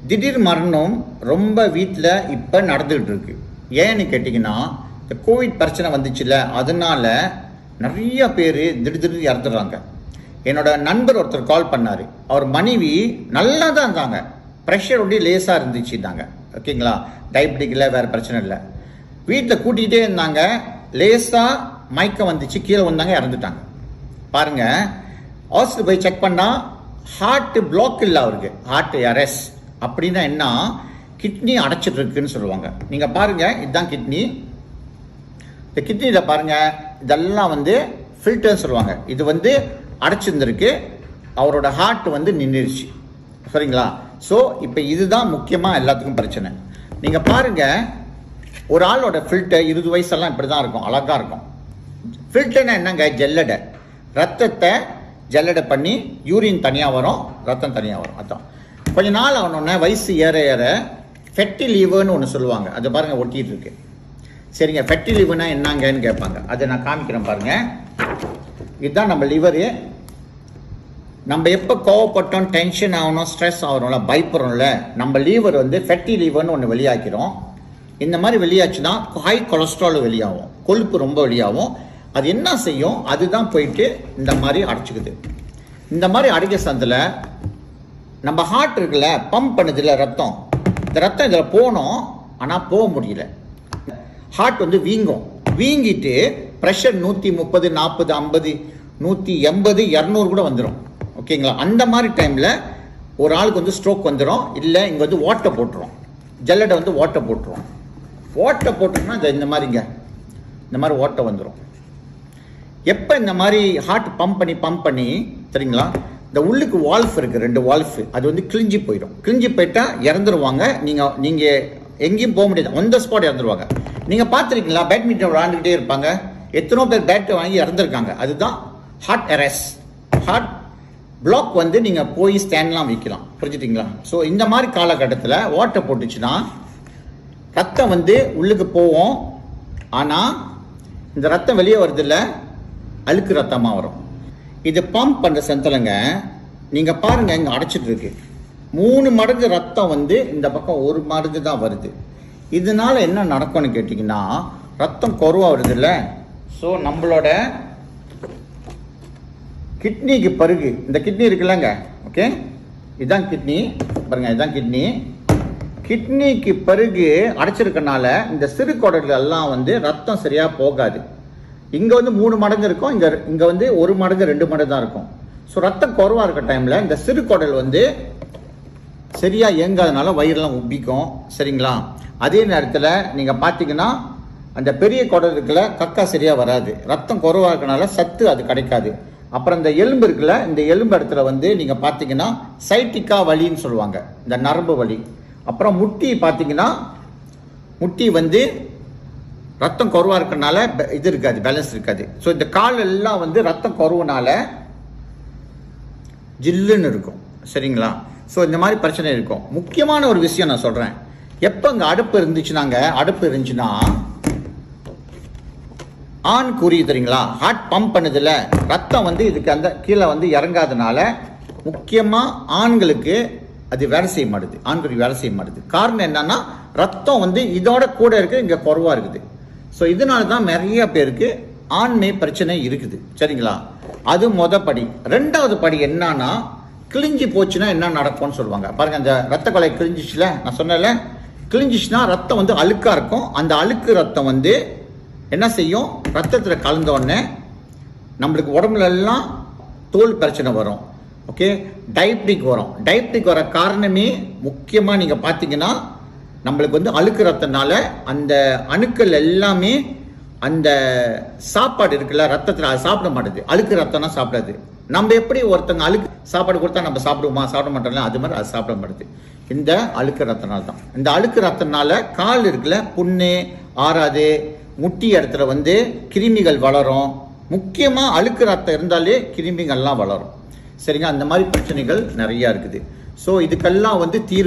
திடீர் மரணம் ரொம்ப வீட்டில் இப்போ நடந்துகிட்டு இருக்கு. ஏன்னு கேட்டிங்கன்னா, இந்த கோவிட் பிரச்சனை வந்துச்சுல்ல, அதனால நிறைய பேர் திடீர்னு இறந்துடுறாங்க. என்னோட நண்பர் ஒருத்தர் கால் பண்ணார். அவர் மனைவி நல்லா தான் இருந்தாங்க, ப்ரெஷர் ஒட்டி லேசாக இருந்துச்சுட்டாங்க. ஓகேங்களா, டயபெட்டிக் இல்லை, வேறு பிரச்சனை இல்லை. வீட்டில் கூட்டிகிட்டே இருந்தாங்க, லேசாக மயக்கம் வந்துச்சு, கீழே வந்தாங்க, இறந்துட்டாங்க. பாருங்க, ஹாஸ்பிட்டல் போய் செக் பண்ணால் ஹார்ட் பிளாக் இல்லை, அவருக்கு ஹார்ட் அரெஸ்ட். அப்படின்னா என்ன, கிட்னி அடைச்சிட்டு இருக்குன்னு சொல்லுவாங்க. நீங்கள் பாருங்கள், இதுதான் கிட்னி. இந்த கிட்னியில் பாருங்கள், இதெல்லாம் ஃபில்டர்னு சொல்லுவாங்க. இது அடைச்சிருந்துருக்கு, அவரோட ஹார்ட் நின்றுடுச்சு. சரிங்களா? ஸோ இப்போ இதுதான் முக்கியமாக எல்லாத்துக்கும் பிரச்சனை. நீங்கள் பாருங்கள், ஒரு ஆளோட ஃபில்டர் 20 வயசெல்லாம் இப்படி தான் இருக்கும், அழகாக இருக்கும். ஃபில்டர்னா என்னங்க, ஜல்லடை. ரத்தத்தை ஜல்லடை பண்ணி யூரின் தனியாக வரும், ரத்தம் தனியாக வரும். அதான் கொஞ்ச நாள் ஆனோடனே வயசு ஏற ஏற ஃபெட்டி லிவர்னு ஒன்று சொல்லுவாங்க. அது பாருங்கள் ஒட்டிகிட்டு இருக்கு. சரிங்க, ஃபெட்டி லிவர்னா என்னங்கன்னு கேட்பாங்க. அதை நான் காமிக்கிறேன் பாருங்கள். இதுதான் நம்ம லிவரு. நம்ம எப்போ கோவப்பட்டோம், டென்ஷன் ஆகணும், ஸ்ட்ரெஸ் ஆகணும்ல, பயப்படுறோம்ல, நம்ம லிவர் ஃபெட்டி லிவர்னு ஒன்று வெளியாக்கிறோம். இந்த மாதிரி வெளியாச்சுன்னா ஹை கொலஸ்ட்ரால் வெளியாகும், கொழுப்பு ரொம்ப வெளியாகும். அது என்ன செய்யும், அதுதான் போயிட்டு இந்த மாதிரி அடைச்சிக்குது. இந்த மாதிரி அடைக்க சந்தில் நம்ம ஹார்ட் இருக்குல்ல, பம்ப் பண்ணுதில்ல ரத்தம், இந்த ரத்தம் இதில் போகணும், ஆனால் போக முடியல. ஹார்ட் வீங்கும், வீங்கிட்டு ப்ரெஷர் 130, 40, 50, 180, 200 கூட வந்துடும். ஓகேங்களா? அந்த மாதிரி டைமில் ஒரு ஆளுக்கு ஸ்ட்ரோக் வந்துடும். இல்லை இங்கே ஓட்டை போட்டுரும், ஜல்லடை ஓட்டை போட்டுரும். ஓட்டை போட்டோம்னா இந்த மாதிரிங்க, இந்த மாதிரி ஓட்டை வந்துடும். எப்போ இந்த மாதிரி ஹார்ட் பம்ப் பண்ணி சரிங்களா, இந்த உள்ளுக்கு வால்ஃப் இருக்குது, 2 வால்ஃப், அது கிழிஞ்சி போயிடும். கிழிஞ்சி போயிட்டா இறந்துருவாங்க. நீங்கள் எங்கேயும் போக முடியாது, ஒன் த ஸ்பாட் இறந்துருவாங்க. நீங்கள் பார்த்துருக்கீங்களா, பேட்மிண்டன் விளாண்டுக்கிட்டே இருப்பாங்க, எத்தனோ பேர் பேட் வாங்கி இறந்துருக்காங்க. அதுதான் ஹார்ட் அரெஸ்ட். ஹார்ட் பிளாக் நீங்கள் போய் ஸ்டாண்ட்லாம் வைக்கலாம். புரிஞ்சுட்டிங்களா? ஸோ இந்த மாதிரி காலகட்டத்தில் ஓட்டை போட்டுச்சுன்னா ரத்தம் உள்ளுக்கு போவோம், ஆனால் இந்த ரத்தம் வெளியே வருதில்ல, அழுக்கு ரத்தமாக வரும். இது பம்ப் பண்ணுற செந்தலைங்க. நீங்கள் பாருங்கள், இங்கே அடைச்சிட்டு இருக்கு. 3 மடங்கு ரத்தம் இந்த பக்கம் 1 மடங்கு தான் வருது. இதனால என்ன நடக்கும்னு கேட்டிங்கன்னா, ரத்தம் குறைவாக வருது இல்லை. ஸோ நம்மளோட கிட்னிக்கு பருகு, இந்த கிட்னி இருக்குல்லங்க, ஓகே, இதுதான் கிட்னி பாருங்க, இதுதான் கிட்னி. கிட்னிக்கு பருகு அடைச்சிருக்கனால இந்த சிறு குடல்கள் எல்லாம் ரத்தம் சரியாக போகாது. இங்கே 3 மடங்கு இருக்கும், இங்கே 1 மடங்கு 2 மடங்கு தான் இருக்கும். ஸோ ரத்தம் குறைவாக இருக்க டைமில் இந்த சிறு குடல் சரியாக இயங்காதனால வயிறுலாம் உப்பிக்கும். சரிங்களா? அதே நேரத்தில் நீங்கள் பார்த்தீங்கன்னா, அந்த பெரிய குடல் இருக்குல்ல, கக்கா சரியாக வராது, ரத்தம் குறைவாக இருக்கனால சத்து அது கிடைக்காது. அப்புறம் இந்த எலும்பு இருக்குல்ல, இந்த எலும்பு இடத்துல நீங்கள் பார்த்தீங்கன்னா சைட்டிக்கா வலின்னு சொல்லுவாங்க, இந்த நரம்பு வலி. அப்புறம் முட்டி பார்த்தீங்கன்னா, முட்டி ரத்தம் குறைவாக இருக்கிறனால இது இருக்காது, பேலன்ஸ் இருக்காது. ஸோ இந்த கால் எல்லாம் ரத்தம் குறைவுனால ஜில்லுன்னு இருக்கும். சரிங்களா? ஸோ இந்த மாதிரி பிரச்சனை இருக்கும். முக்கியமான ஒரு விஷயம் நான் சொல்கிறேன். எப்போ இங்கே அடுப்பு இருந்துச்சுன்னா ஆண் குறி தெரியுங்களா, ஹார்ட் பம்ப் பண்ணுதில்ல, ரத்தம் இதுக்கு அந்த கீழே இறங்காதனால முக்கியமாக ஆண்களுக்கு அது வேலை செய்ய மாட்டுது, ஆண்குறி வேலை செய்ய மாட்டுது. காரணம் என்னன்னா, ரத்தம் இதோட கூட இருக்குது, இங்கே குறைவாக இருக்குது. ஸோ இதனால தான் நிறைய பேருக்கு ஆண்மை பிரச்சனை இருக்குது. சரிங்களா? அது படி. 2வது படி என்னன்னா, கிழிஞ்சி போச்சுன்னா என்ன நடக்கும்னு சொல்லுவாங்க. பாருங்க, அந்த ரத்த கொலை கிழிஞ்சிச்சுல, நான் சொன்னேன்ல, கிழிஞ்சிச்சுன்னா ரத்தம் அழுக்காக இருக்கும். அந்த அழுக்கு ரத்தம் என்ன செய்யும், ரத்தத்தில் கலந்த உடனே நம்மளுக்கு உடம்புல எல்லாம் தோல் பிரச்சனை வரும். ஓகே, டயபெட்டிக் வரும். டயபெட்டிக் வர காரணமே முக்கியமாக நீங்கள் பார்த்தீங்கன்னா, நம்மளுக்கு அழுக்கு ரத்தனால அந்த அணுக்கள் எல்லாமே அந்த சாப்பாடு இருக்குல்ல ரத்தத்தில், அது சாப்பிட மாட்டேது. அழுக்கு ரத்தம்னா சாப்பிடாது. நம்ம எப்படி ஒருத்தங்க அழுக்கு சாப்பாடு கொடுத்தா நம்ம சாப்பிடுவோமா, சாப்பிட மாட்டோம்ல, அது மாதிரி அது சாப்பிட மாட்டேது. இந்த அழுக்கு ரத்தனால தான். இந்த அழுக்கு ரத்தனால கால் இருக்குல்ல, புண்ணு ஆறாது, முட்டி இடத்துல கிருமிகள் வளரும். முக்கியமாக அழுக்கு ரத்தம் இருந்தாலே கிருமிகள்லாம் வளரும். சரிங்க? அந்த மாதிரி பிரச்சனைகள் நிறையா இருக்குது. ஸோ இதுக்கெல்லாம் தீர்வு